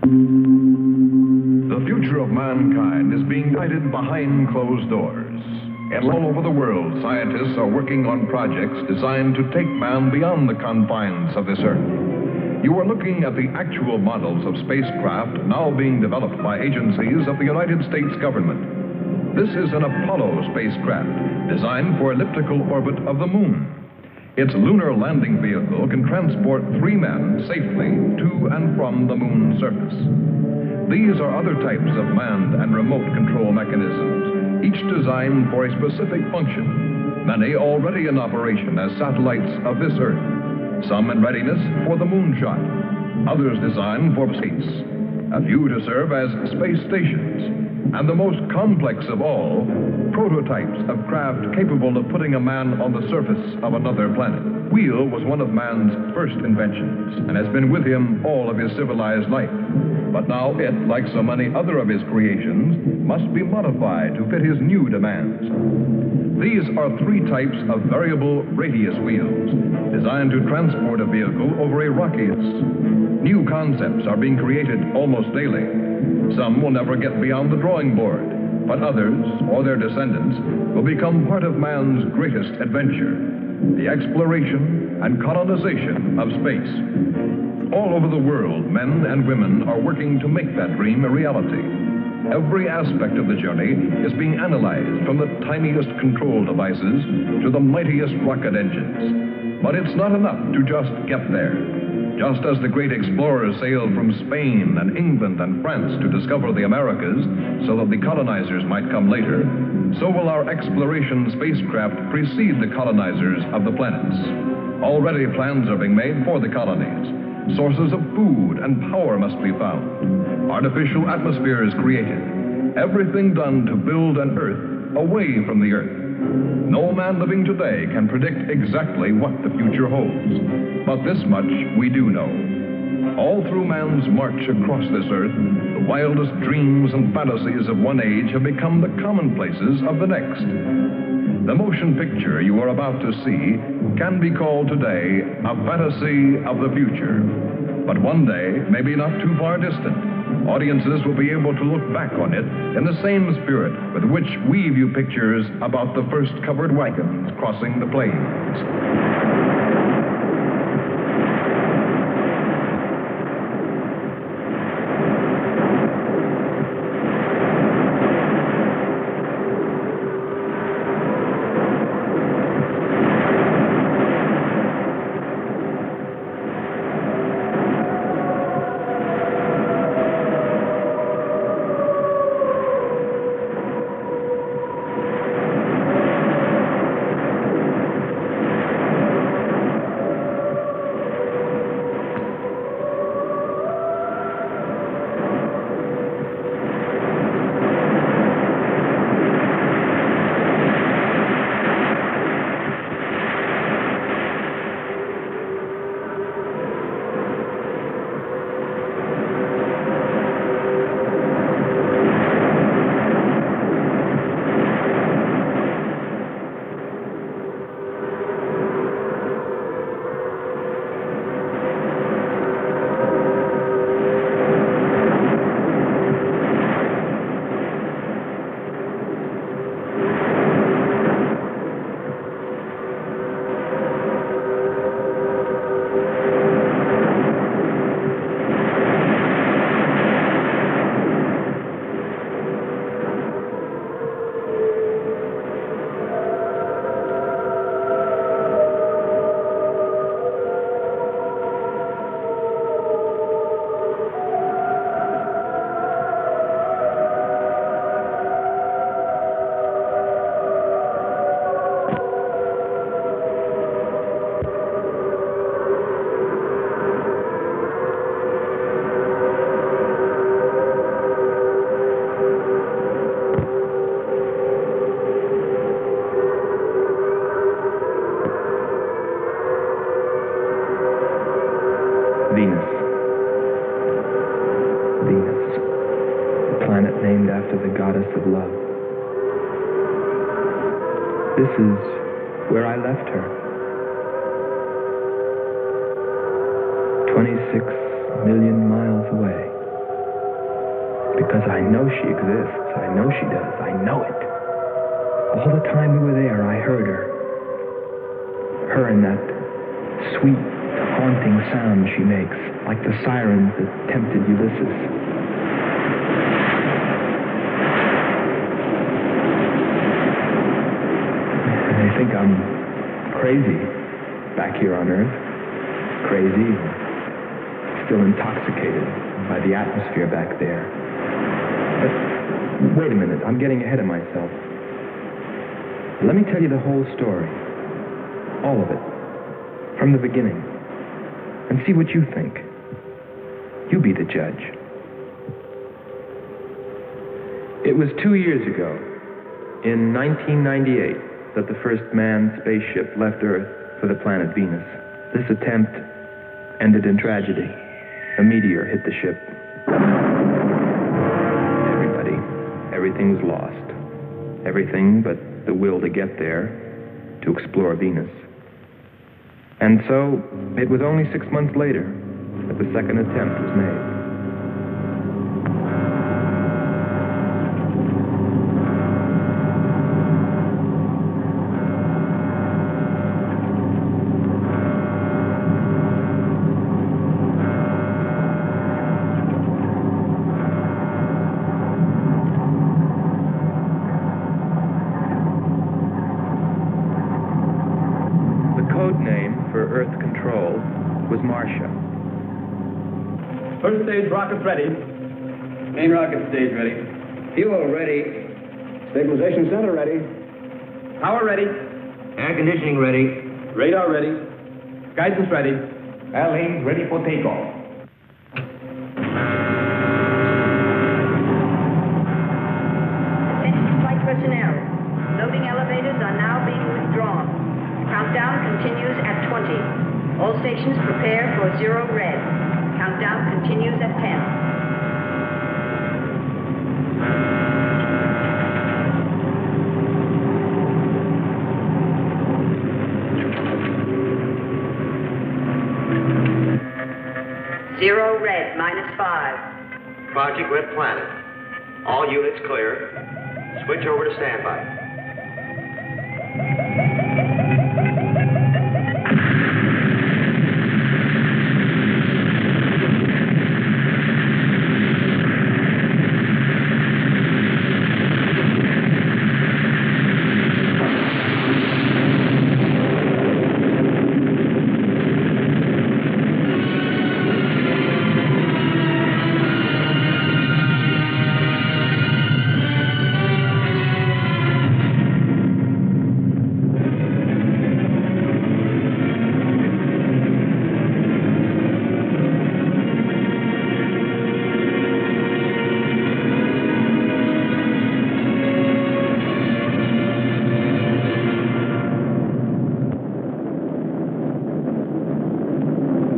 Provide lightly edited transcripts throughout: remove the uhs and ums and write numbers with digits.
The future of mankind is being guided behind closed doors. And all over the world, scientists are working on projects designed to take man beyond the confines of this Earth. You are looking at the actual models of spacecraft now being developed by agencies of the United States government. This is an Apollo spacecraft designed for elliptical orbit of the moon. Its lunar landing vehicle can transport 3 men safely to and from the moon's surface. These are other types of manned and remote control mechanisms, each designed for a specific function, many already in operation as satellites of this Earth, some in readiness for the moonshot, others designed for space, a few to serve as space stations, and the most complex of all, prototypes of craft capable of putting a man on the surface of another planet. Wheel was one of man's first inventions and has been with him all of his civilized life. But now it, like so many other of his creations, must be modified to fit his new demands. These are 3 types of variable radius wheels, designed to transport a vehicle over a rocky. New concepts are being created almost daily. Some will never get beyond the drawing board, but others, or their descendants, will become part of man's greatest adventure, the exploration and colonization of space. All over the world, men and women are working to make that dream a reality. Every aspect of the journey is being analyzed, from the tiniest control devices to the mightiest rocket engines. But it's not enough to just get there. Just as the great explorers sailed from Spain and England and France to discover the Americas so that the colonizers might come later, so will our exploration spacecraft precede the colonizers of the planets. Already plans are being made for the colonies. Sources of food and power must be found. Artificial atmospheres created. Everything done to build an Earth away from the Earth. No man living today can predict exactly what the future holds. But this much we do know. All through man's march across this Earth, the wildest dreams and fantasies of one age have become the commonplaces of the next. The motion picture you are about to see can be called today a fantasy of the future. But one day, maybe not too far distant, audiences will be able to look back on it in the same spirit with which we view pictures about the first covered wagons crossing the plains. This is where I left her. 26 million miles away. Because I know she exists. I know she does. I know it. All the time we were there, I heard her. Her and that sweet, haunting sound she makes, like the sirens that tempted Ulysses. I think I'm crazy back here on Earth. Crazy, still intoxicated by the atmosphere back there. But wait a minute, I'm getting ahead of myself. Let me tell you the whole story. All of it. From the beginning. And see what you think. You be the judge. It was 2 years ago, in 1998, that the first manned spaceship left Earth for the planet Venus. This attempt ended in tragedy. A meteor hit the ship. Everything was lost. Everything but the will to get there, to explore Venus. And so, it was only 6 months later that the second attempt was made. Earth control was Marcia. First stage rockets ready. Main rocket stage ready. Fuel ready. Stabilization center ready. Power ready. Air conditioning ready. Radar ready. Guidance ready. Airlane ready for takeoff. Attention flight personnel. Loading elevators are now being withdrawn. Countdown continues at 20. All stations prepare for 0 red. Countdown continues at 10. Zero red, -5. Project Red Planet. All units clear. Switch over to standby.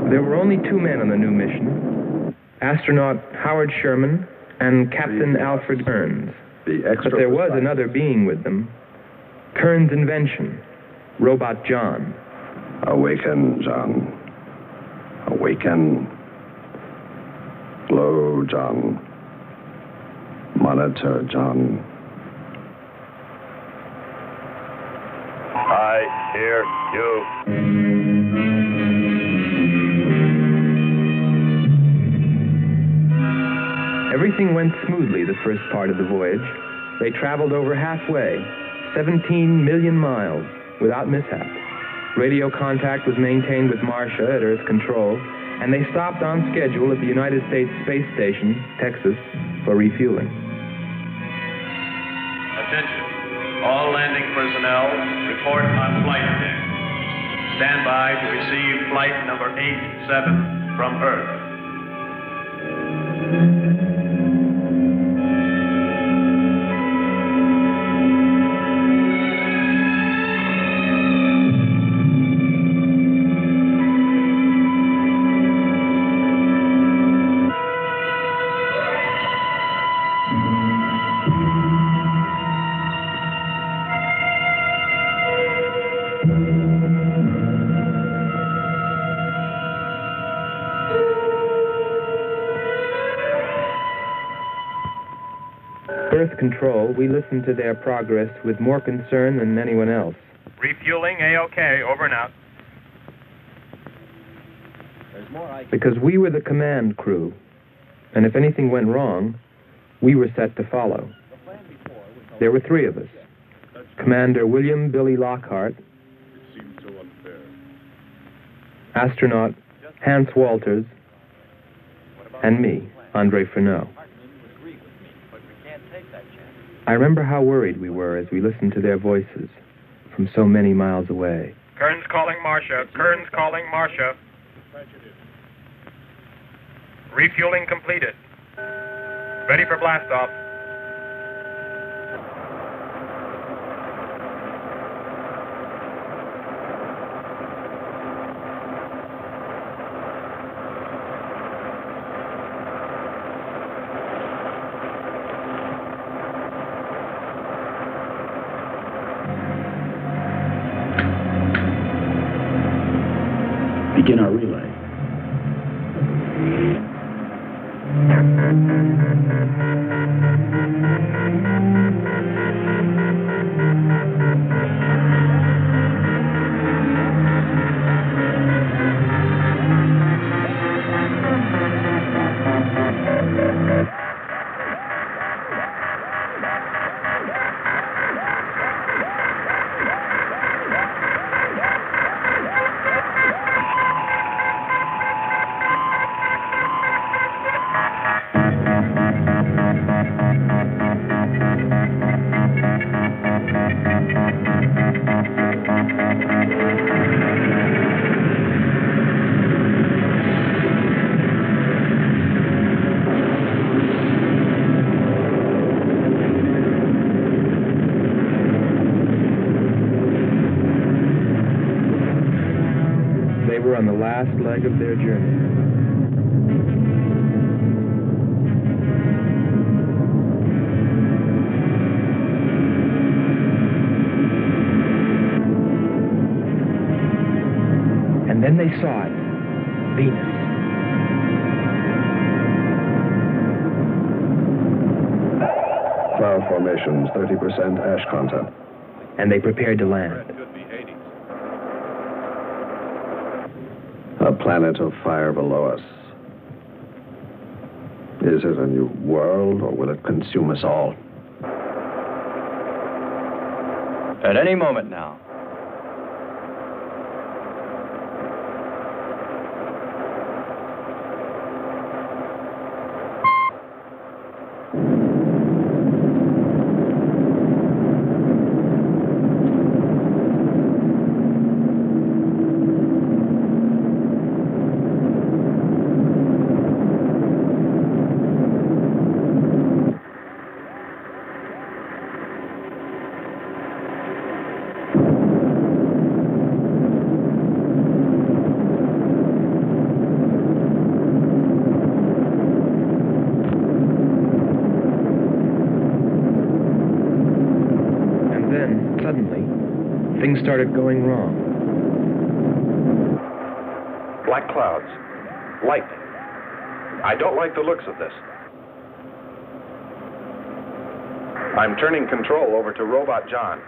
There were only 2 men on the new mission, astronaut Howard Sherman and Captain Alfred Kearns. But there was another being with them, Kearns' invention, Robot John. Awaken, John. Awaken. Slow, John. Monitor, John. I hear you. Everything went smoothly the first part of the voyage. They traveled over halfway, 17 million miles, without mishap. Radio contact was maintained with Marcia at Earth Control, and they stopped on schedule at the United States Space Station, Texas, for refueling. Attention. All landing personnel, report on flight deck. Stand by to receive flight number 87 from Earth. Earth Control, we listened to their progress with more concern than anyone else. Refueling A-OK, over and out. Because we were the command crew, and if anything went wrong, we were set to follow. There were 3 of us. Commander William Billy Lockhart, astronaut Hans Walters, and me, Andre Freneau. I remember how worried we were as we listened to their voices from so many miles away. Kern's calling Marcia. Kern's calling Marcia. Refueling completed. Ready for blastoff. Begin our relay. On the last leg of their journey. And then they saw it, Venus. Cloud formations, 30% ash content. And they prepared to land. A planet of fire below us. Is it a new world, or will it consume us all? At any moment now. Things started going wrong. Black clouds. Lightning. I don't like the looks of this. I'm turning control over to Robot John.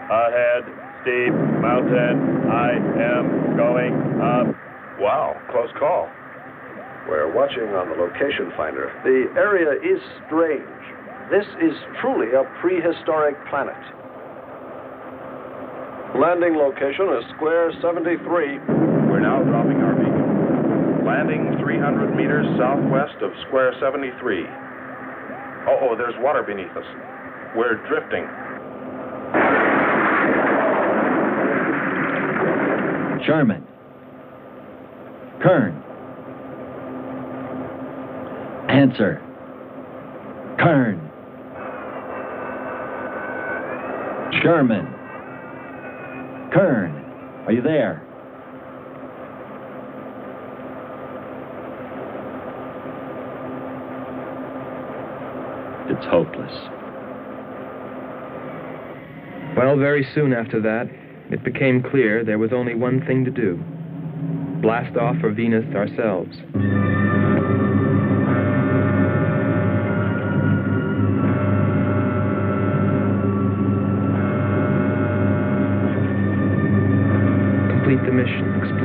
Ahead, steep mountain. I am going up. Wow, close call. We're watching on the location finder. The area is strange. This is truly a prehistoric planet. Landing location is square 73. We're now dropping our beacon. Landing 300 meters southwest of square 73. Oh, there's water beneath us. We're drifting. Sherman. Kern. Answer. Kern. Sherman. Kern, are you there? It's hopeless. Well, very soon after that, it became clear there was only one thing to do. Blast off for Venus ourselves.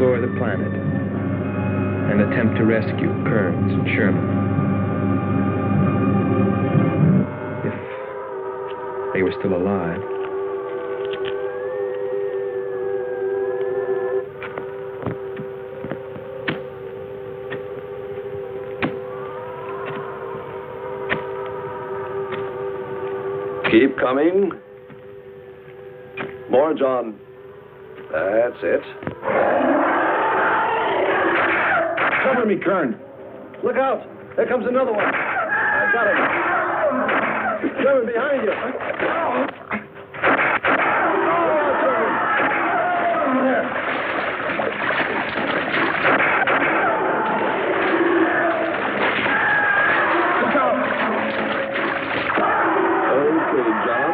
explore the planet and attempt to rescue Kearns and Sherman. If they were still alive. Keep coming. More, John. That's it. Cover me, Kern. Look out! There comes another one. I got him. Sherman, behind you. Okay, John.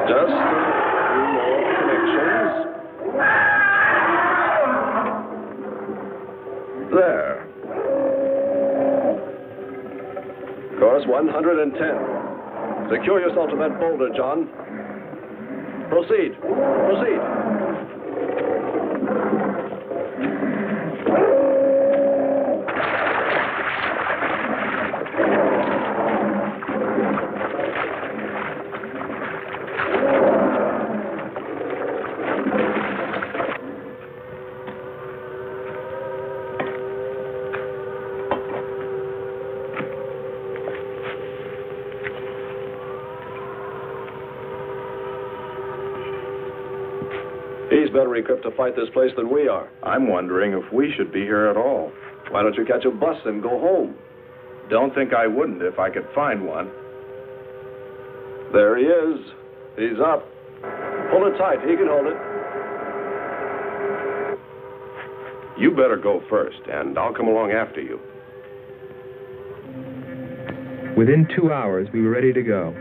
Just a few more connections. There. Course 110. Secure yourself to that boulder, John. Proceed. Proceed. He's better equipped to fight this place than we are. I'm wondering if we should be here at all. Why don't you catch a bus and go home? Don't think I wouldn't if I could find one. There he is. He's up. Pull it tight. He can hold it. You better go first, and I'll come along after you. Within 2 hours, we were ready to go.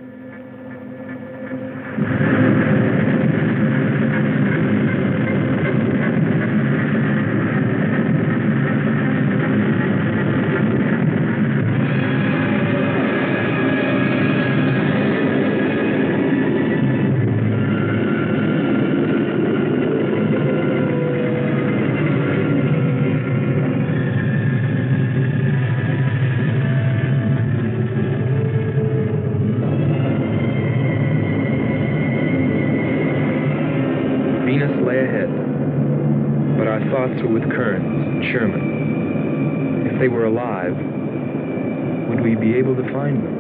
With Kearns and Sherman. If they were alive, would we be able to find them?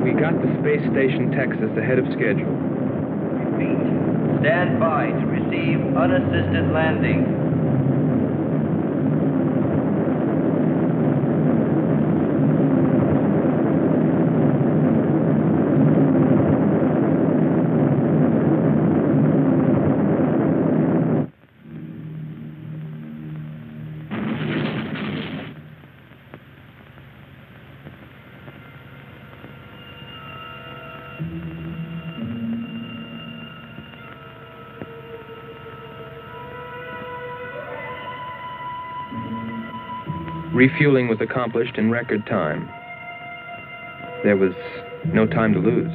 We got to Space Station Texas ahead of schedule. Repeat. Stand by to receive unassisted landing. Refueling was accomplished in record time. There was no time to lose.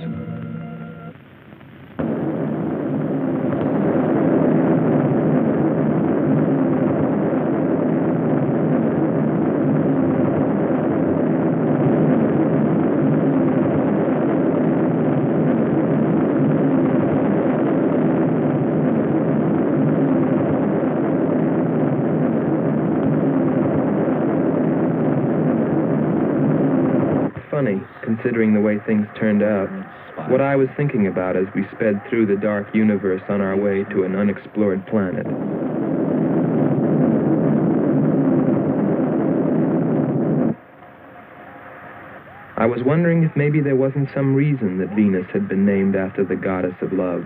Considering the way things turned out, what I was thinking about as we sped through the dark universe on our way to an unexplored planet. I was wondering if maybe there wasn't some reason that Venus had been named after the goddess of love.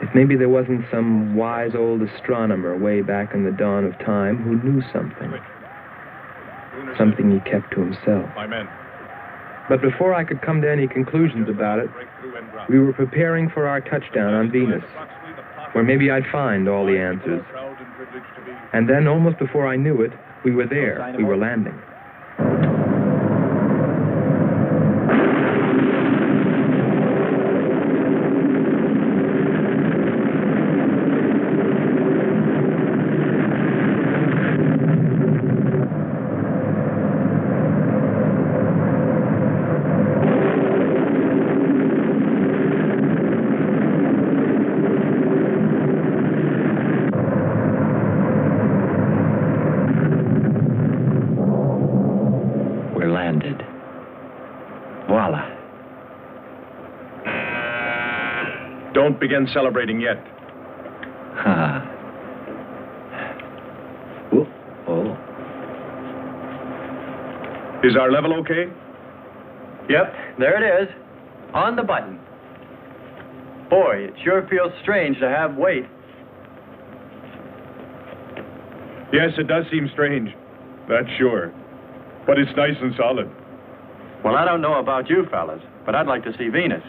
If maybe there wasn't some wise old astronomer way back in the dawn of time who knew something. Something he kept to himself. But before I could come to any conclusions about it, we were preparing for our touchdown on Venus, where maybe I'd find all the answers. And then, almost before I knew it, we were there. We were landing. Don't begin celebrating yet. Ha. Oh. Is our level okay? Yep, there it is. On the button. Boy, it sure feels strange to have weight. Yes, it does seem strange. That's sure. But it's nice and solid. Well, I don't know about you fellas, but I'd like to see Venus.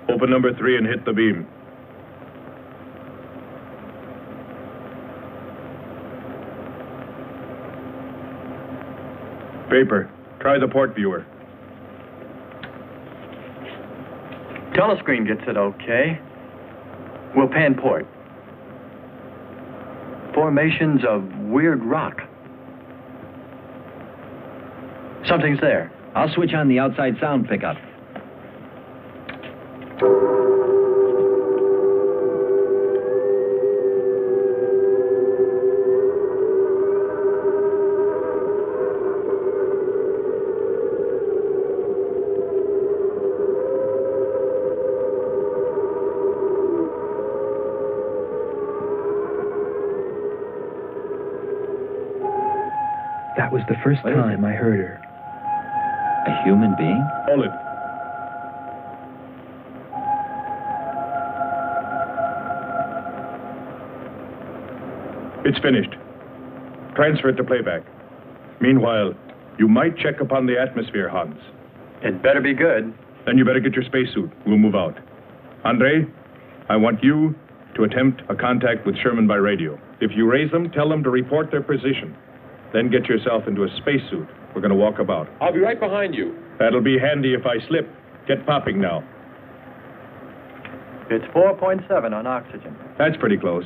Open number 3 and hit the beam. Paper, try the port viewer. Telescreen gets it okay. We'll pan port. Formations of weird rock. Something's there. I'll switch on the outside sound pickup. That was the first time I heard her. A human being? Hold it. It's finished. Transfer it to playback. Meanwhile, you might check upon the atmosphere, Hans. It better be good. Then you better get your spacesuit. We'll move out. Andre, I want you to attempt a contact with Sherman by radio. If you raise them, tell them to report their position. Then get yourself into a spacesuit. We're going to walk about. I'll be right behind you. That'll be handy if I slip. Get popping now. It's 4.7 on oxygen. That's pretty close.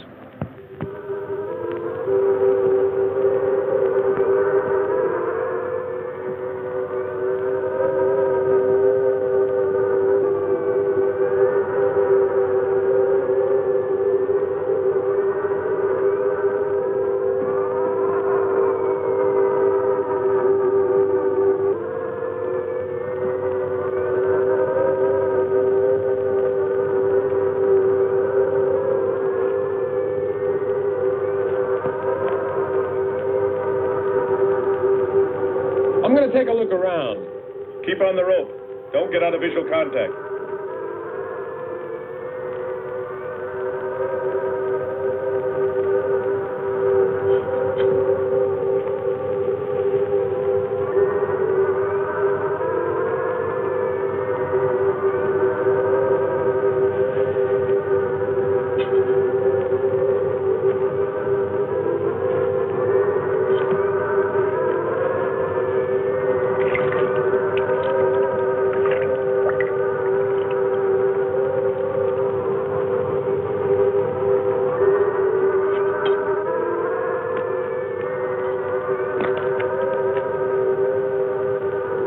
I'm going to take a look around. Keep on the rope. Don't get out of visual contact.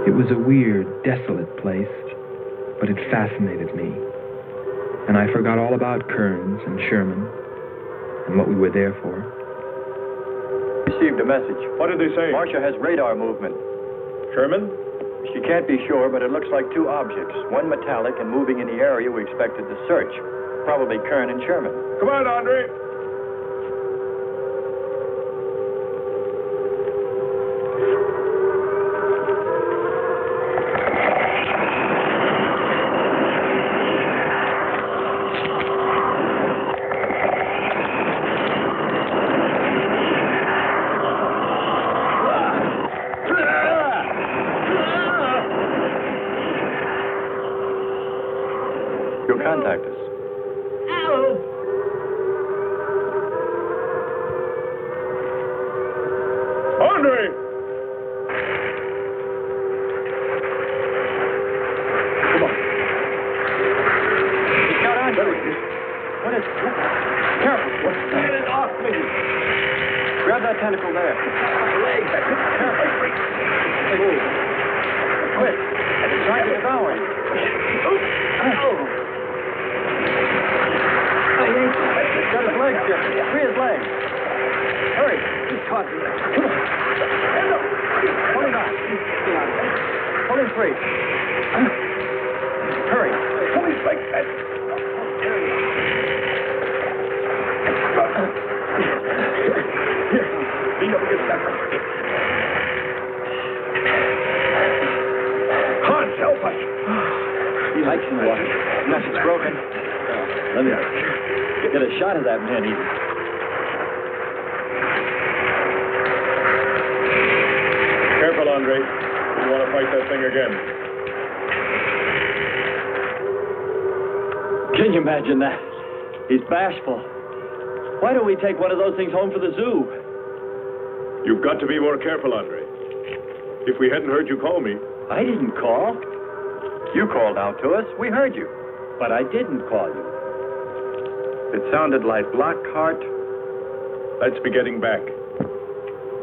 It was a weird, desolate place, but it fascinated me. And I forgot all about Kearns and Sherman and what we were there for. Received a message. What did they say? Marcia has radar movement. Sherman? She can't be sure, but it looks like two objects. One metallic and moving in the area we expected to search. Probably Kern and Sherman. Come on, Andre. You'll contact us. Andre! Come on. He's got on. What is... Careful. Get it off me. Grab that tentacle there. Leg. Careful. Move. Quick. It's trying to devour him. He's got his legs, Jeffrey. Free his legs. Hurry. He's caught. Come on. Pull him out. Pull him free. Hurry. Pull his legs. It's broken. Let me get a shot of that man. Careful, Andre. You want to fight that thing again. Can you imagine that? He's bashful. Why don't we take one of those things home for the zoo? You've got to be more careful, Andre. If we hadn't heard you call me... I didn't call. You called out to us. We heard you. But I didn't call you. It sounded like Lockhart. Let's be getting back.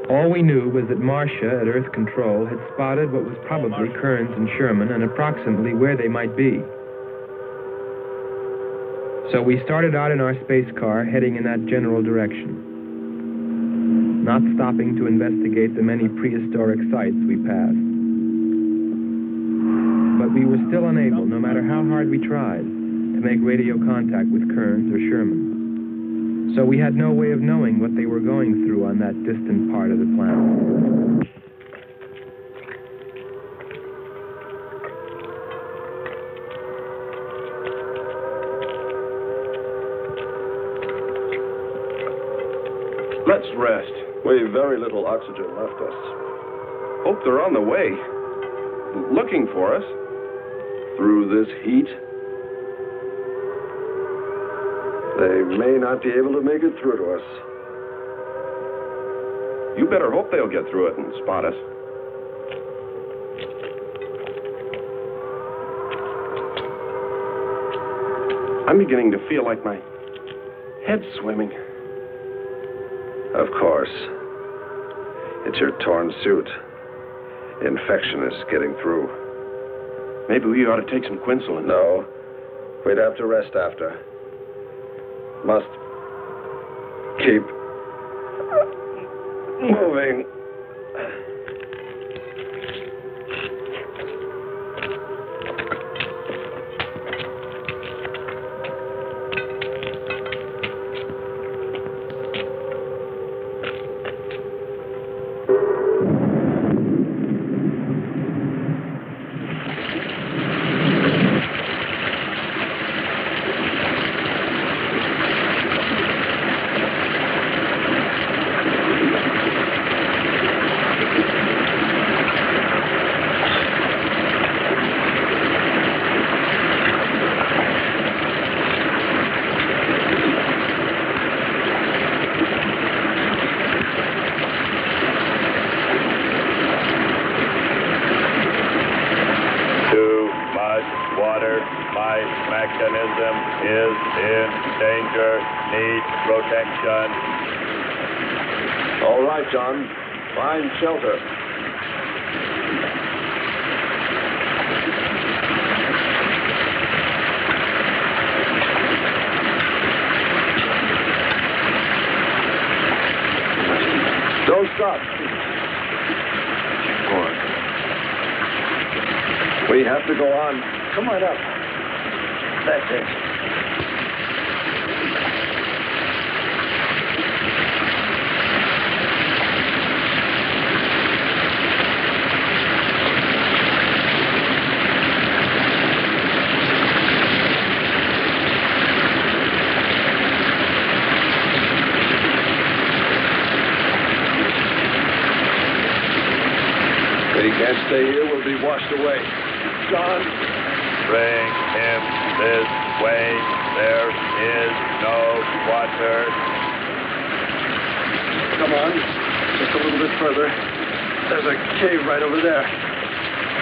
All we knew was that Marcia at Earth Control had spotted what was probably Kearns and Sherman and approximately where they might be. So we started out in our space car, heading in that general direction, not stopping to investigate the many prehistoric sites we passed. But we were still unable, no matter how hard we tried, to make radio contact with Kearns or Sherman. So we had no way of knowing what they were going through on that distant part of the planet. Let's rest. We've very little oxygen left us. Hope they're on the way. Looking for us. Through this heat. They may not be able to make it through to us. You better hope they'll get through it and spot us. I'm beginning to feel like my head's swimming. Of course. It's your torn suit. Infection is getting through. Maybe we ought to take some quinsulin. No. We'd have to rest after. Must keep moving. All right, John. Find shelter. Don't stop. Keep going. We have to go on. Come on up. That's it. Can't stay here, we'll be washed away. John. Bring him this way. There is no water. Come on. Just a little bit further. There's a cave right over there.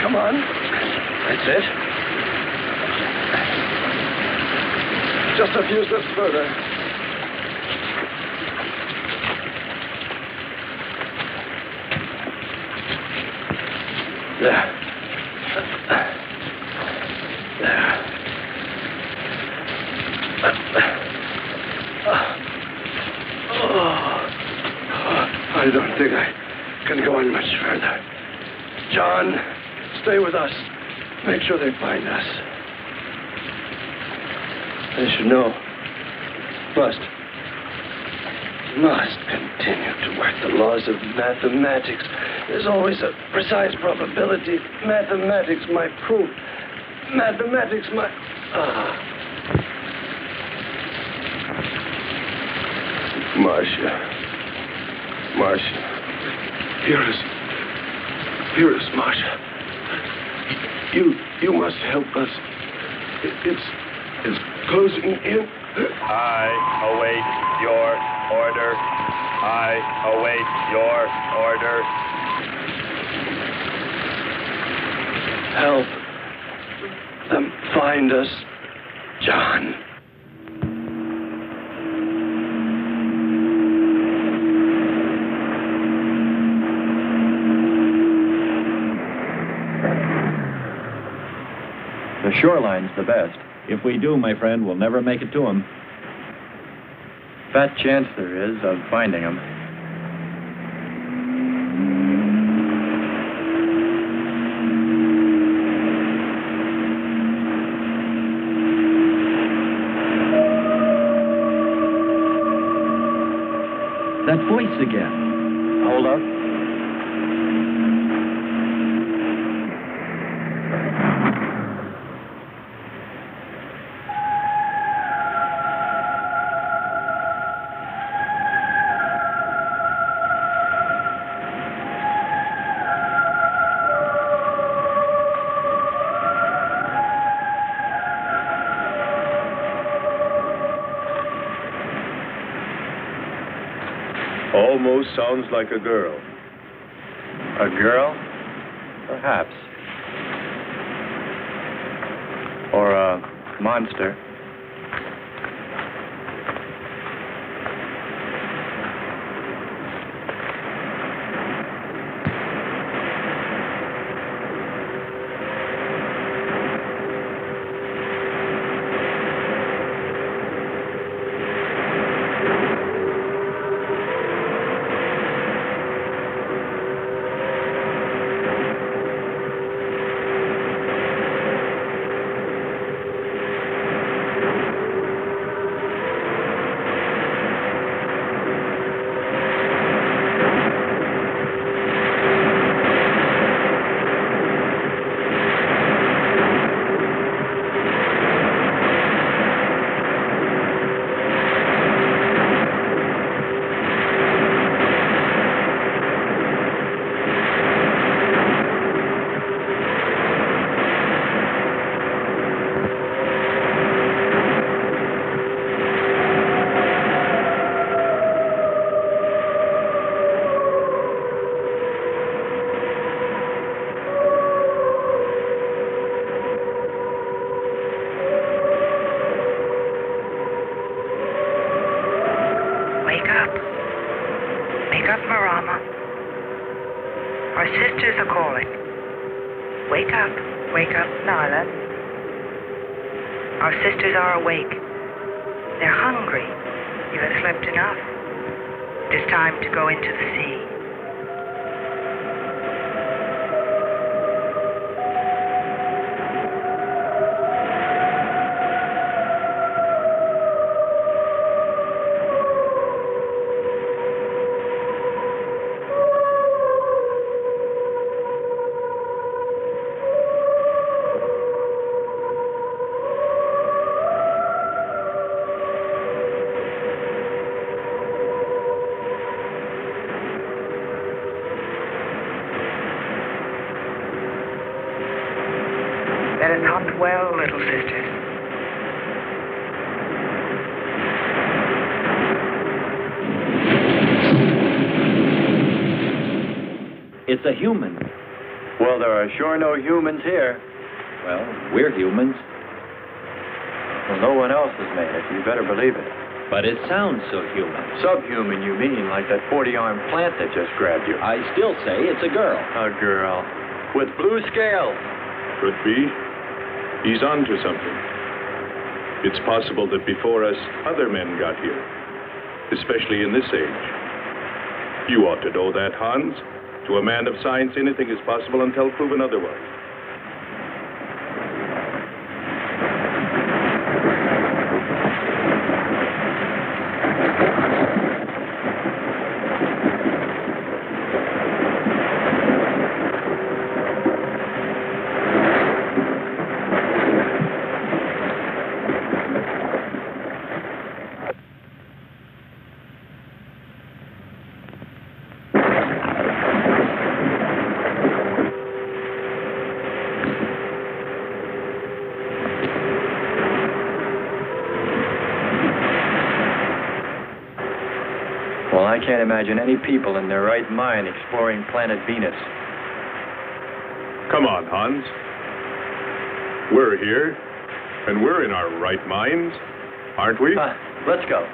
Come on. That's it. Just a few steps further. There. I don't think I can go on much further. John, stay with us. Make sure they find us. They should know. Must continue to work the laws of mathematics. There's always a precise probability. Mathematics, my proof. Mathematics, my... Marcia. Hear us, Marcia. You must help us. It's closing in. I await your order. I await your order. Help them find us, John. The shoreline's the best. If we do, my friend, we'll never make it to him. Fat chance there is of finding him. That voice again. Hold up. Almost sounds like a girl. A girl? Perhaps. Or a monster. Well, little sisters. It's a human. Well, there are sure no humans here. Well, we're humans. Well, no one else has made it. You better believe it. But it sounds so human. Subhuman, you mean, like that 40-armed plant that just grabbed you. I still say it's a girl. A girl. With blue scales. Could be. He's on to something. It's possible that before us, other men got here, especially in this age. You ought to know that, Hans. To a man of science, anything is possible until proven otherwise. Well, I can't imagine any people in their right mind exploring planet Venus. Come on, Hans. We're here, and we're in our right minds, aren't we? Let's go.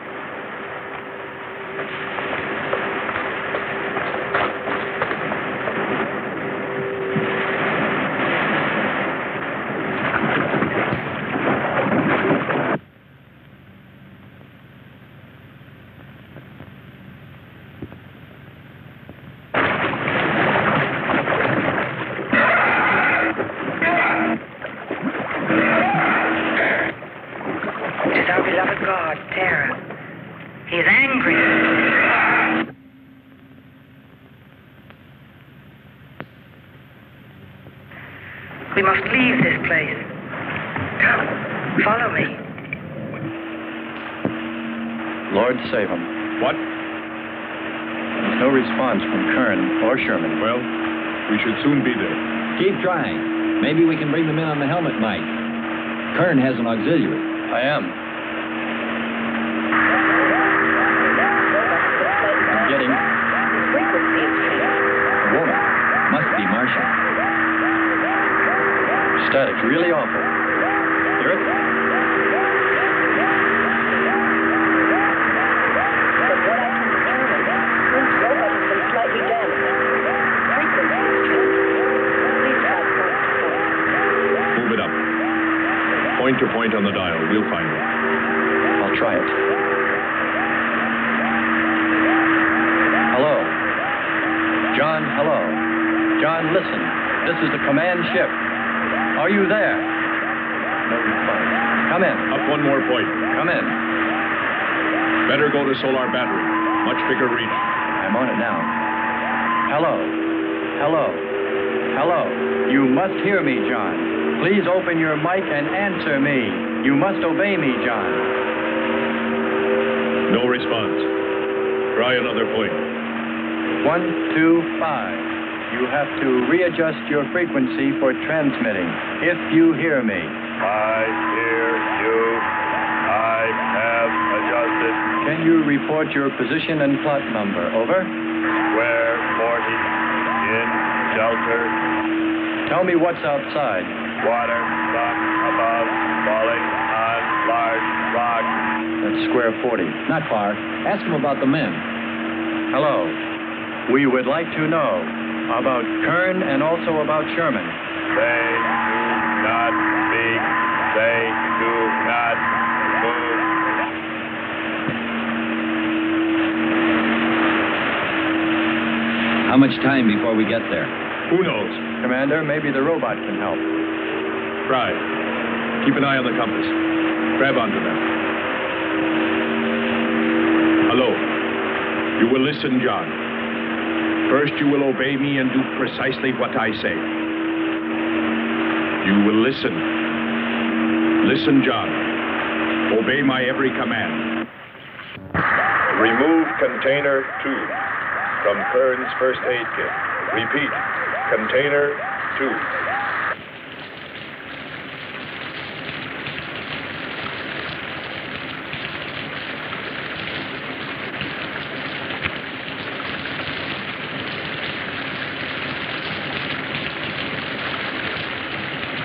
We must leave this place. Come, follow me. Lord save him. What? There's no response from Kern or Sherman. Well, we should soon be there. Keep trying. Maybe we can bring them in on the helmet mic. Kern has an auxiliary. I am. I'm getting... A woman. Must be Martian. Static's really awful. Hear it? From what I can determine, Prince Robot has been slightly damaged. Frequency is changing. Please try point to point. Move it up. Point to point on the dial. We'll find it. I'll try it. Hello. John, hello. John, listen. This is the command ship. Are you there? No response. Come in. Up one more point. Come in. Better go to solar battery. Much bigger reach. I'm on it now. Hello. Hello. Hello. You must hear me, John. Please open your mic and answer me. You must obey me, John. No response. Try another point. 1, 2, 5. You have to readjust your frequency for transmitting. If you hear me. I hear you. I have adjusted. Can you report your position and plot number? Over. Square 40. In shelter. Tell me what's outside. Water, sun above, falling on large rock. That's square 40. Not far. Ask him about the men. Hello. We would like to know about Kern and also about Sherman. They do not speak. They do not move. How much time before we get there? Who knows? Commander, maybe the robot can help. Try. Keep an eye on the compass. Grab onto them. Hello. You will listen, John. First, you will obey me and do precisely what I say. You will listen. Listen, John. Obey my every command. Remove container 2 from Kern's first aid kit. Repeat, container 2.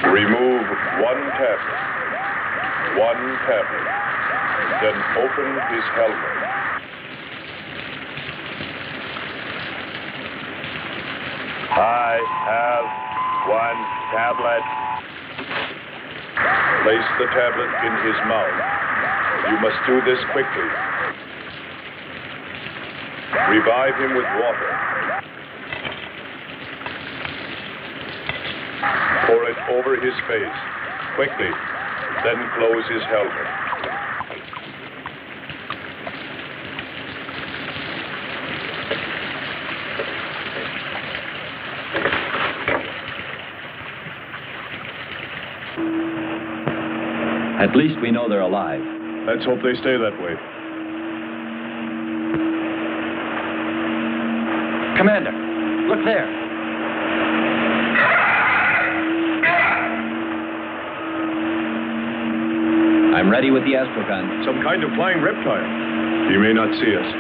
Remove one tablet. Then open his helmet. I have one tablet. Place the tablet in his mouth. You must do this quickly. Revive him with water. Pour it over his face. Quickly. Then close his helmet. At least we know they're alive. Let's hope they stay that way. Commander, look there. I'm ready with the astrogun. Some kind of flying reptile. He may not see us.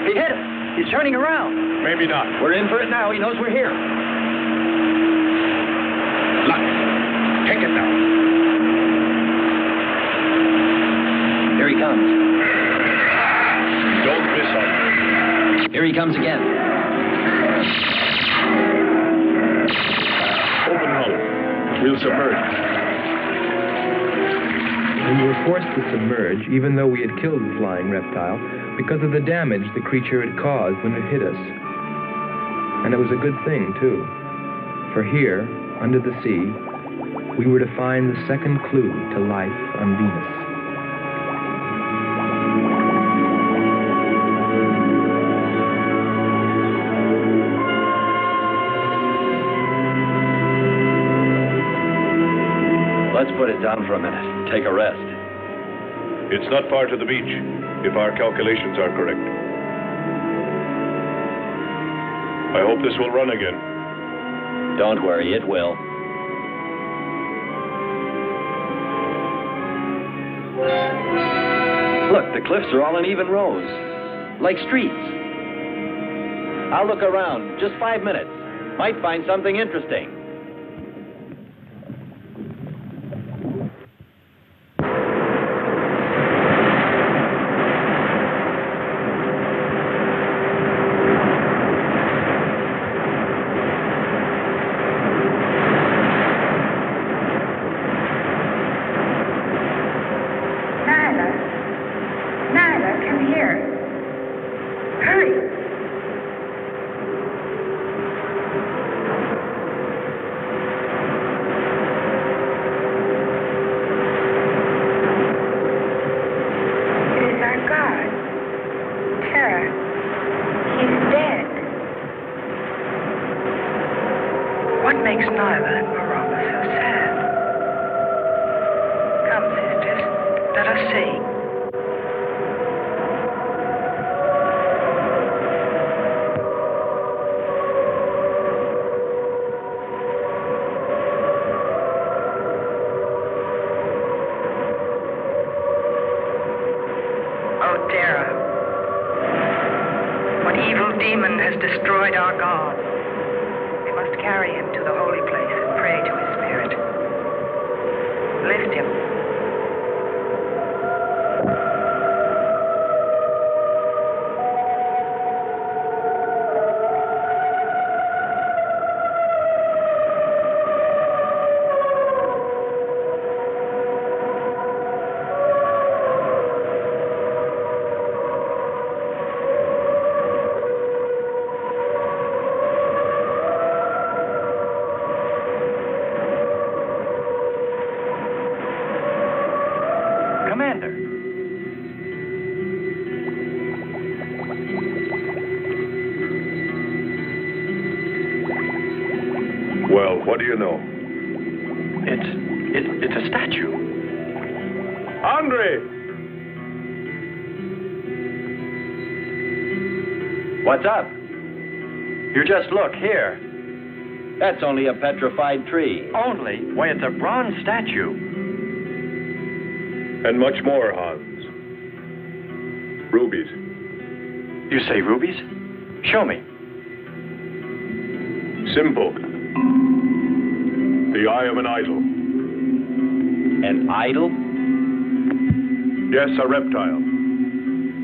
He hit us. He's turning around. Maybe not. We're in for it now. He knows we're here. Luck. Take it now. Here he comes. Don't miss on. Here he comes again. Open hull. We'll submerge. We were forced to submerge, even though we had killed the flying reptile, because of the damage the creature had caused when it hit us. And it was a good thing, too. For here, under the sea, we were to find the second clue to life on Venus. Let's put it down for a minute. Take a rest. It's not far to the beach, if our calculations are correct. I hope this will run again. Don't worry, it will. Look, the cliffs are all in even rows, like streets. I'll look around. Just 5 minutes. Might find something interesting. Well, what do you know? It's a statue. Andre! What's up? You just look here. That's only a petrified tree. Only? Why, it's a bronze statue. And much more, Hans. Rubies. You say rubies? Show me. Simple. The eye of an idol. An idol? Yes, a reptile.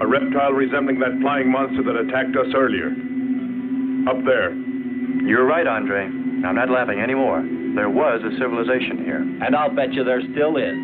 A reptile resembling that flying monster that attacked us earlier. Up there. You're right, Andre. I'm not laughing anymore. There was a civilization here. And I'll bet you there still is.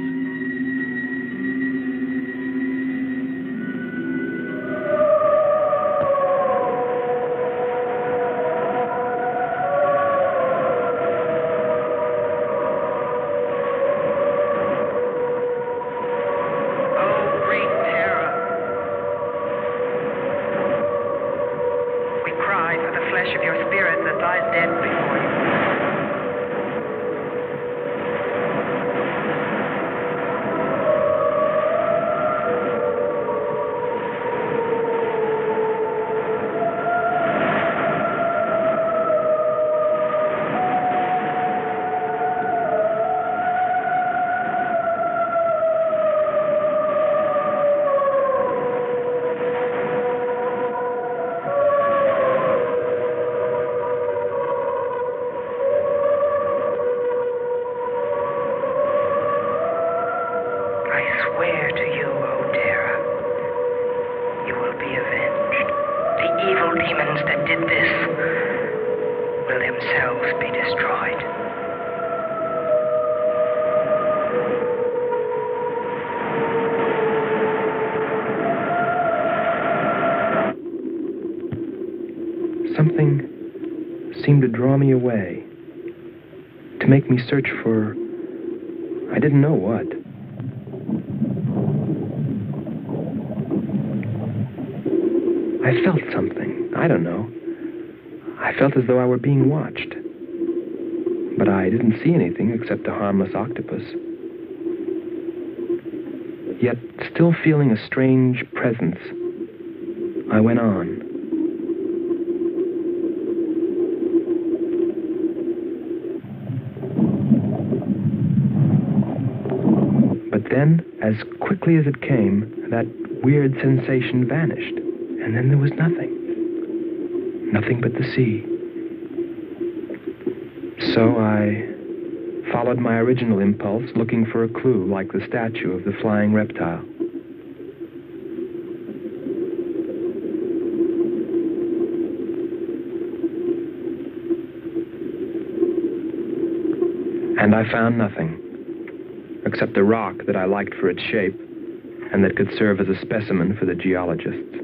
swear to you, O Terra, you will be avenged. The evil demons that did this will themselves be destroyed. Something seemed to draw me away, to make me search for, I didn't know what. I felt something, I don't know. I felt as though I were being watched. But I didn't see anything except a harmless octopus. Yet, still feeling a strange presence, I went on. But then, as quickly as it came, that weird sensation vanished. And then there was nothing. Nothing but the sea. So I followed my original impulse, looking for a clue like the statue of the flying reptile. And I found nothing, except a rock that I liked for its shape and that could serve as a specimen for the geologists.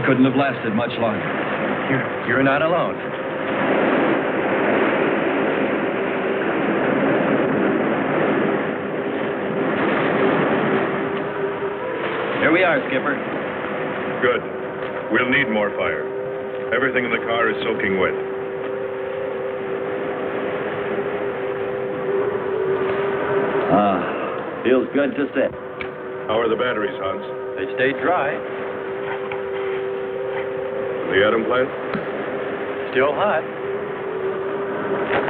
Couldn't have lasted much longer. You're not alone. Here we are, Skipper. Good. We'll need more fire. Everything in the car is soaking wet. Feels good to sit. How are the batteries, Hans? They stayed dry. The atom plant? Still hot.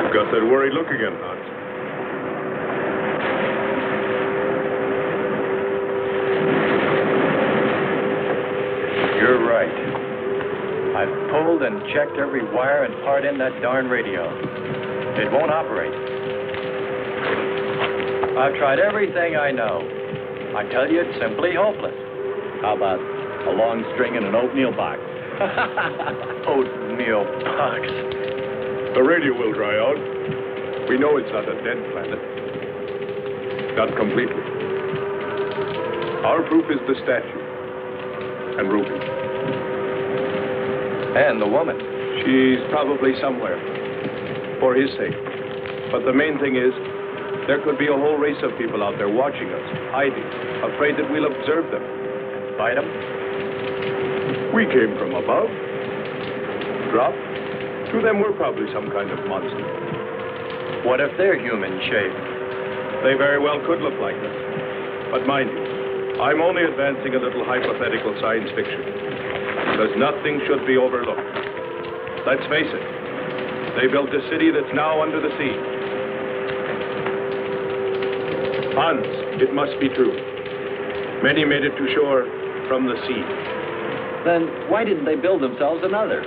You've got that worried look again, Hans. You're right. I've pulled and checked every wire and part in that darn radio. It won't operate. I've tried everything I know. I tell you, it's simply hopeless. How about a long string and an oatmeal box? Oatmeal box. The radio will dry out. We know it's not a dead planet. Not completely. Our proof is the statue. And Ruby. And the woman. She's probably somewhere. For his sake. But the main thing is, there could be a whole race of people out there watching us, hiding, afraid that we'll observe them. Fight them? We came from above. Dropped. To them, we're probably some kind of monster. What if they're human shape? They very well could look like them. But mind you, I'm only advancing a little hypothetical science fiction. Because nothing should be overlooked. Let's face it. They built a city that's now under the sea. Hans, it must be true. Many made it to shore from the sea. Then why didn't they build themselves another?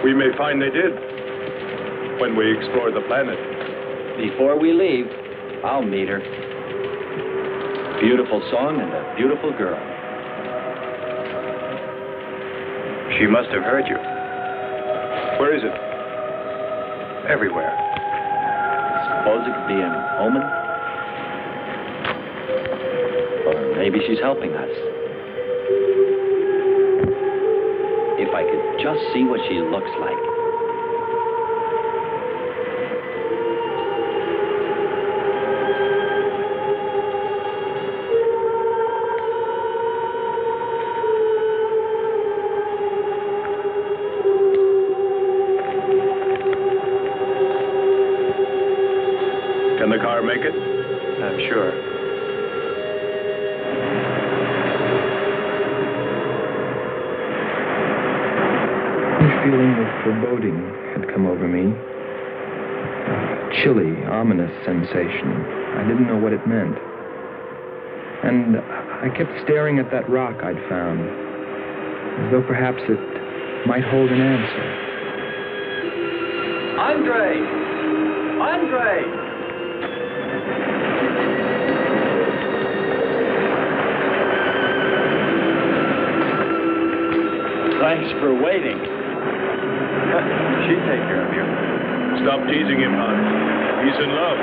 We may find they did when we explore the planet. Before we leave, I'll meet her. Beautiful song and a beautiful girl. She must have heard you. Where is it? Everywhere. Suppose it could be an omen? Or maybe she's helping us. If I could just see what she looks like. Can the car make it? I'm sure. A feeling of foreboding had come over me. A chilly, ominous sensation. I didn't know what it meant. And I kept staring at that rock I'd found, as though perhaps it might hold an answer. Andre! Andre! Thanks for waiting. She'd take care of you. Stop teasing him, Hans. He's in love.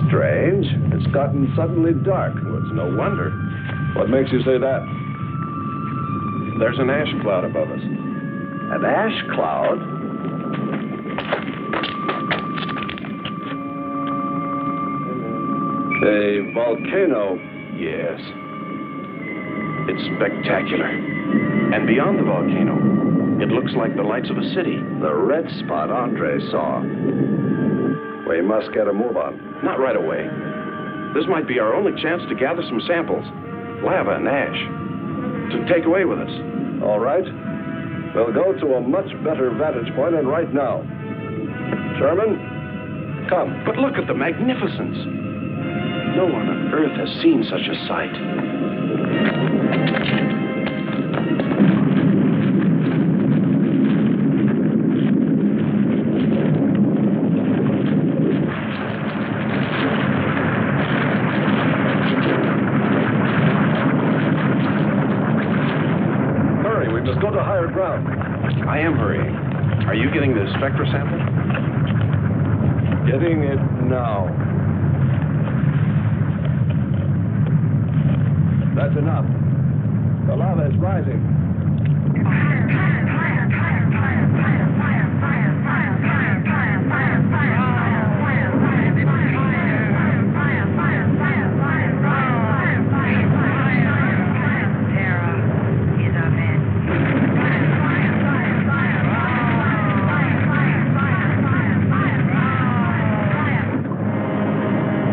Strange. It's gotten suddenly dark. Well, it's no wonder. What makes you say that? There's an ash cloud above us. An ash cloud? A volcano. Yes. It's spectacular. And beyond the volcano, it looks like the lights of a city. The red spot Andre saw. We must get a move on. Not right away. This might be our only chance to gather some samples, lava and ash, to take away with us. All right. We'll go to a much better vantage point, and right now. Sherman, come. But look at the magnificence. No one on Earth has seen such a sight. Hurry, we must go to higher ground. I am hurrying. Are you getting the spectra sample? Getting it now. That's enough. The lava is rising.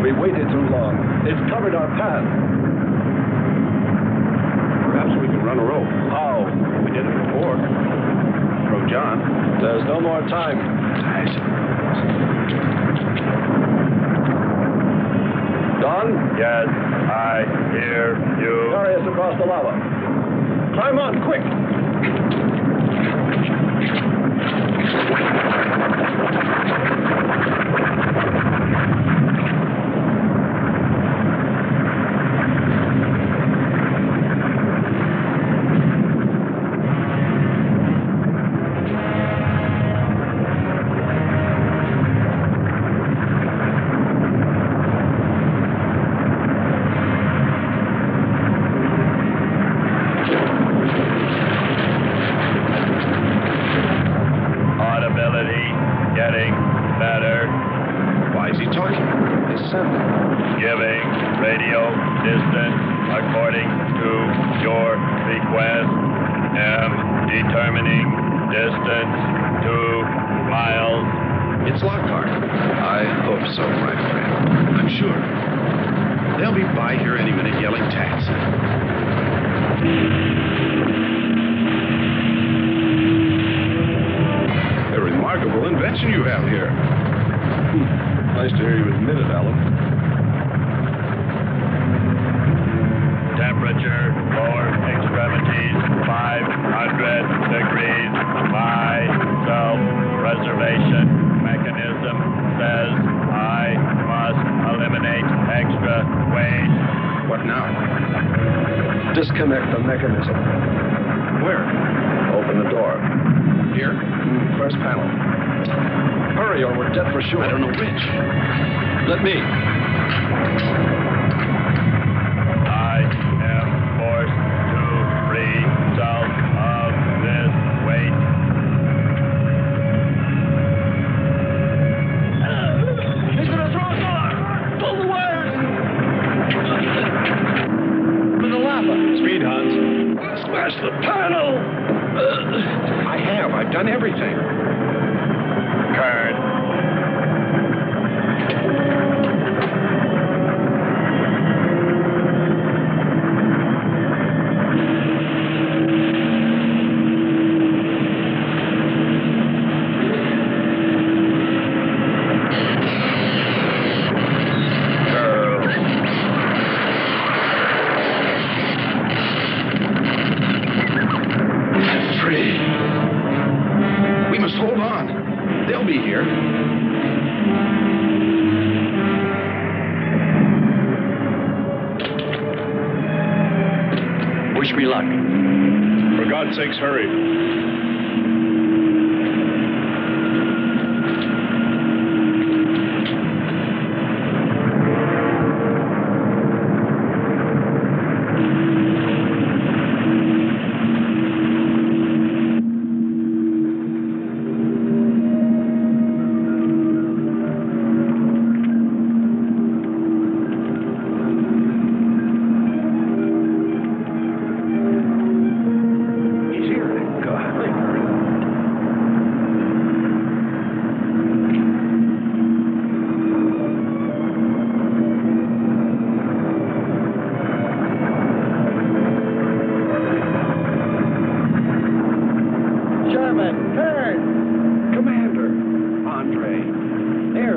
We waited too long. It's covered our path. Perhaps we can run a rope. How? We did it before. Throw John. There's no more time. Don? Yes, I hear you. Carry us across the lava. Climb on, quick! Disconnect the mechanism. Where? Open the door. Here? First panel. Hurry or we're dead for sure. I don't know which. Let me. I am forced to free myself of this weight. He's gonna throw us off! Pull the wires! For the lava. Speed, Hans. Smash the panel! I have. I've done everything. Kern. For God's sakes, hurry.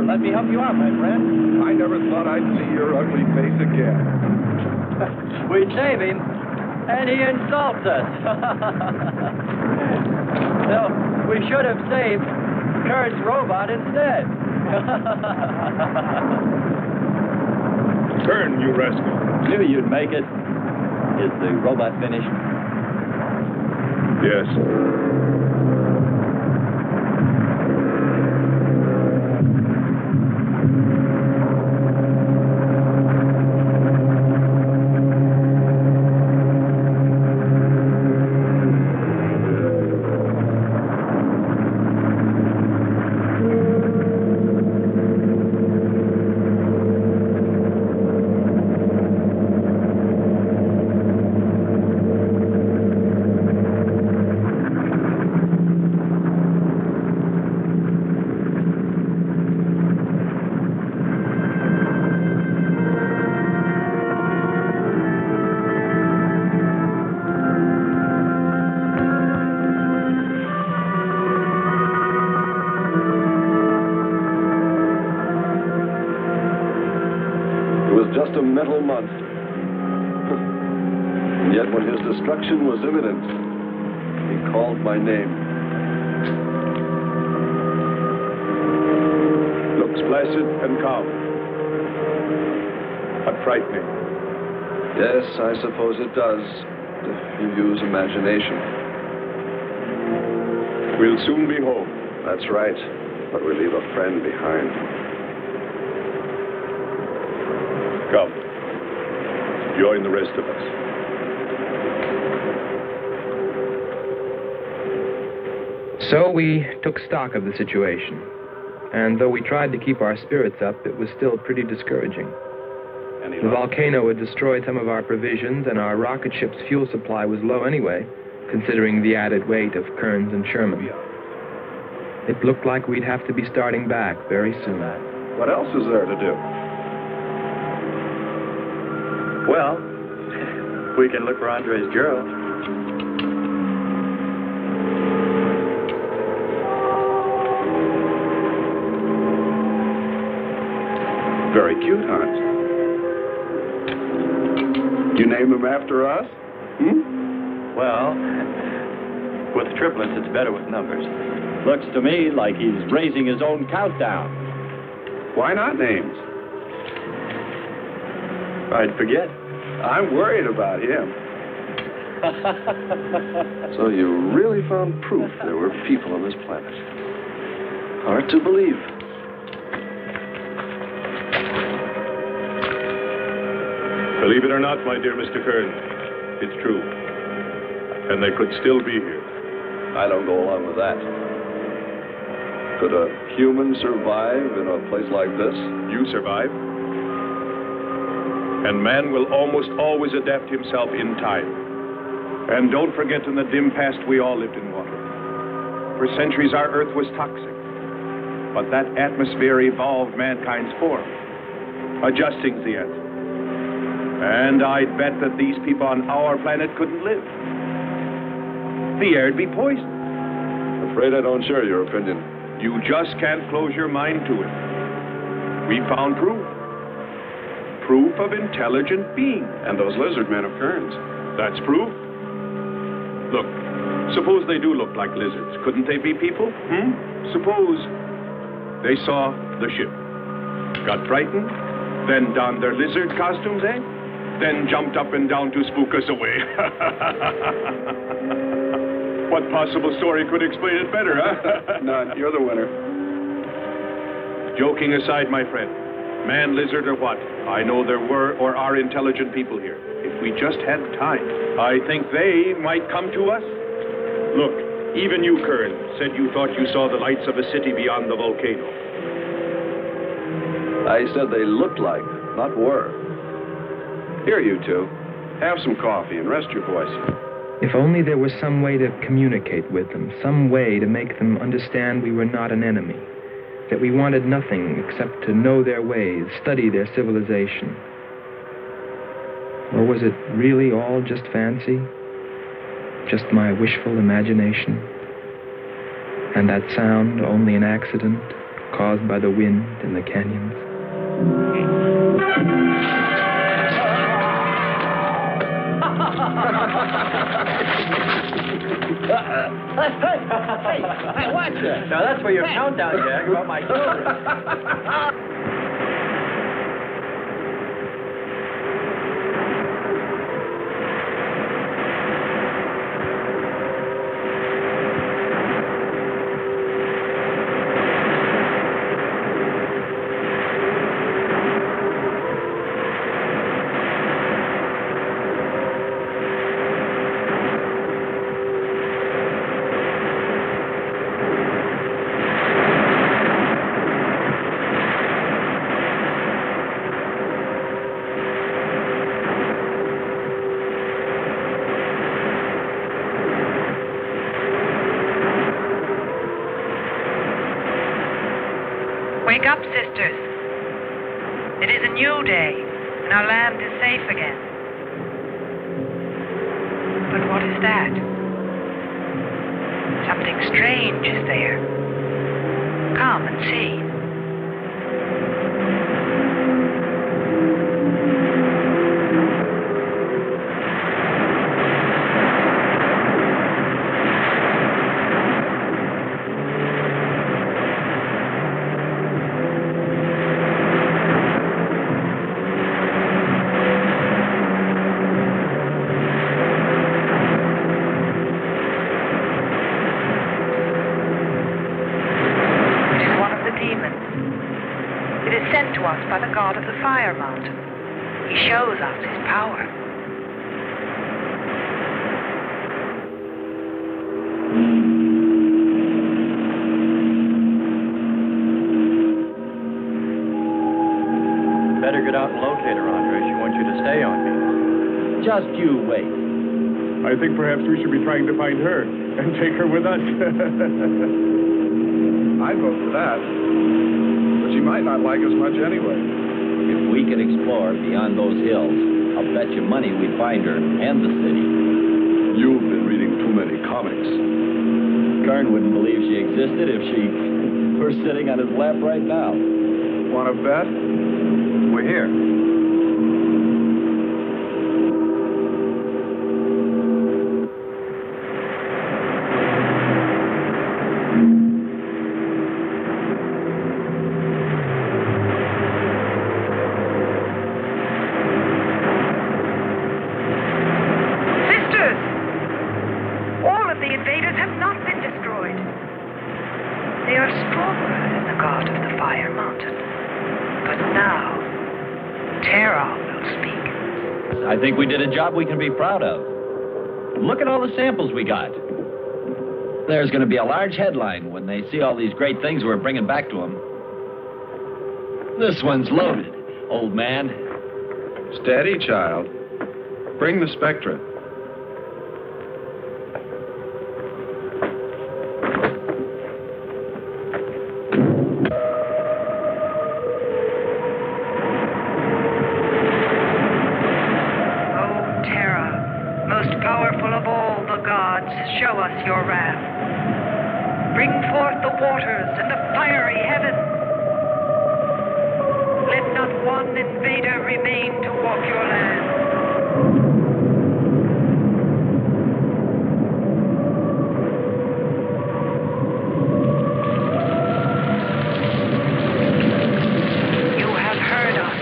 Let me help you out, my friend. I never thought I'd see your ugly face again. We save him, and he insults us. No, we should have saved Kern's robot instead. Kern, you rascal. Knew you'd make it. Is the robot finished? Yes. Just a mental monster. And yet when his destruction was imminent, he called my name. Looks placid and calm. But frightening. Yes, I suppose it does, if you use imagination. We'll soon be home. That's right, but we leave a friend behind. Come. Join the rest of us. So we took stock of the situation. And though we tried to keep our spirits up, it was still pretty discouraging. The volcano had destroyed some of our provisions, and our rocket ship's fuel supply was low anyway, considering the added weight of Kearns and Sherman. It looked like we'd have to be starting back very soon. What else is there to do? Well, we can look for Andre's girl. Very cute, Hans. You name him after us? Well, with triplets, it's better with numbers. Looks to me like he's raising his own countdown. Why not names? I'd forget. I'm worried about him. So you really found proof there were people on this planet. Hard to believe. Believe it or not, my dear Mr. Kern, it's true. And they could still be here. I don't go along with that. Could a human survive in a place like this? You survive. And man will almost always adapt himself in time. And don't forget, in the dim past, we all lived in water. For centuries, our Earth was toxic. But that atmosphere evolved mankind's form, adjusting the Earth. And I'd bet that these people on our planet couldn't live. The air'd be poisoned. Afraid I don't share your opinion. You just can't close your mind to it. We found proof. Proof of intelligent being. And those lizard men of Kearns. That's proof. Look, suppose they do look like lizards. Couldn't they be people? Suppose they saw the ship, got frightened, then donned their lizard costumes, then jumped up and down to spook us away. What possible story could explain it better, huh? None. You're the winner. Joking aside, my friend, man, lizard, or what, I know there were or are intelligent people here. If we just had time, I think they might come to us. Look, even you, Kern, said you thought you saw the lights of a city beyond the volcano. I said they looked like, not were. Here, you two. Have some coffee and rest your voice. If only there was some way to communicate with them, some way to make them understand we were not an enemy, that we wanted nothing except to know their ways, study their civilization. Or was it really all just fancy? Just my wishful imagination? And that sound only an accident? caused by the wind and the canyons. Hey, watch it. Now that's for your countdown, Jack, about my shoulder. Wake up, sisters. It is a new day, and our land is safe again. But what is that? Something strange is there. Come and see. By the god of the fire mountain. He shows us his power. Better get out and locate her, Andre. She wants you to stay on me. Just you wait. I think perhaps we should be trying to find her and take her with us. I'd vote for that. But she might not like us much anyway. If we could explore beyond those hills, I'll bet you money we'd find her and the city. You've been reading too many comics. Kern wouldn't believe she existed if she were sitting on his lap right now. Want to bet? We're here. I think we did a job we can be proud of. Look at all the samples we got. There's going to be a large headline when they see all these great things we're bringing back to them. This one's loaded, old man. Steady, child. Bring the spectra. Show us your wrath. Bring forth the waters and the fiery heaven. Let not one invader remain to walk your land. You have heard us,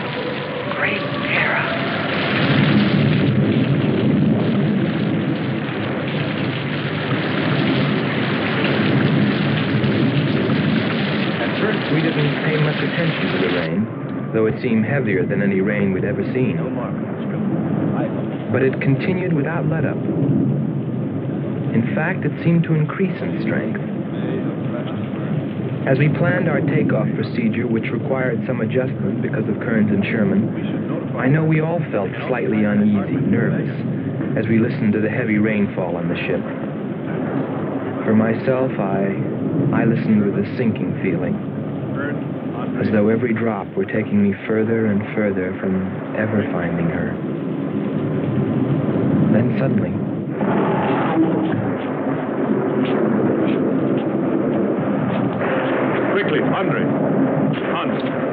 great Terra. We didn't pay much attention to the rain, though it seemed heavier than any rain we'd ever seen. But it continued without let-up. In fact, it seemed to increase in strength. As we planned our takeoff procedure, which required some adjustment because of Kearns and Sherman, I know we all felt slightly uneasy, nervous, as we listened to the heavy rainfall on the ship. For myself, I listened with a sinking feeling, as though every drop were taking me further and further from ever finding her. Then suddenly, Quickly, Andre. Hans.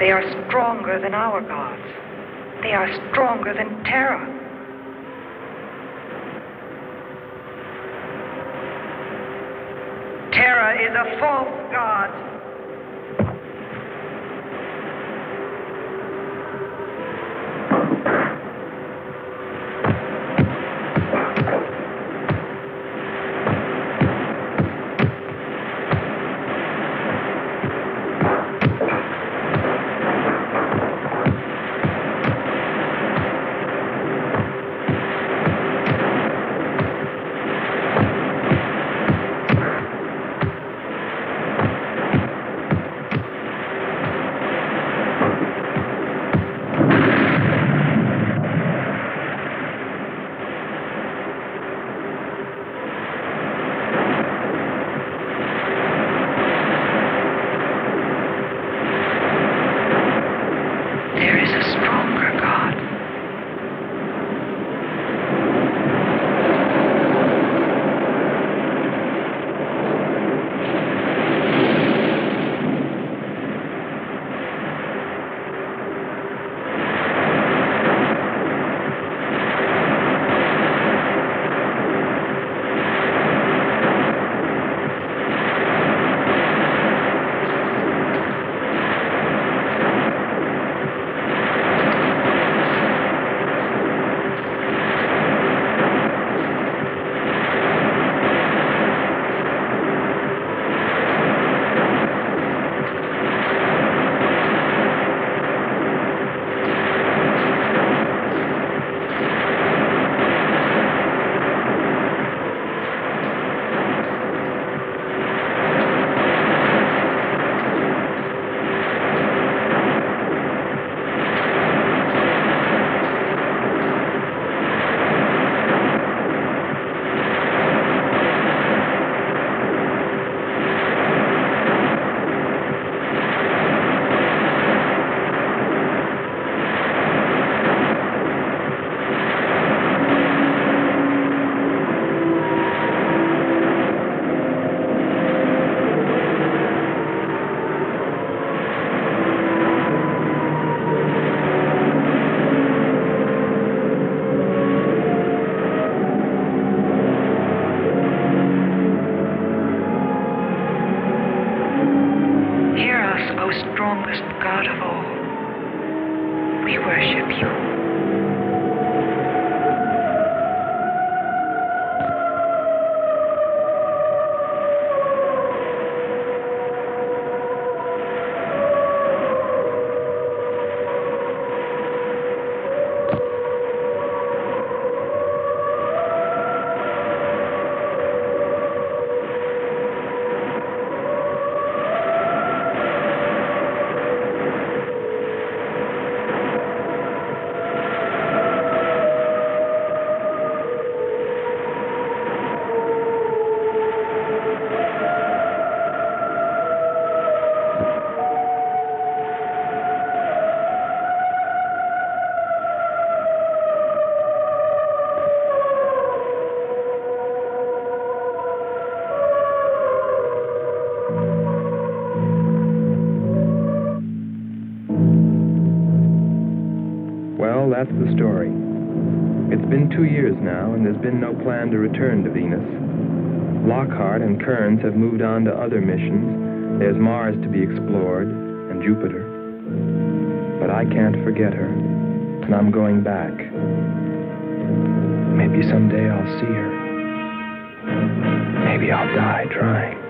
They are stronger than our gods. They are stronger than Terra. Terra is a false god. strongest God of all. We worship you. Well, that's the story. It's been 2 years now, and there's been no plan to return to Venus. Lockhart and Kearns have moved on to other missions. There's Mars to be explored, and Jupiter. But I can't forget her, and I'm going back. Maybe someday I'll see her. Maybe I'll die trying.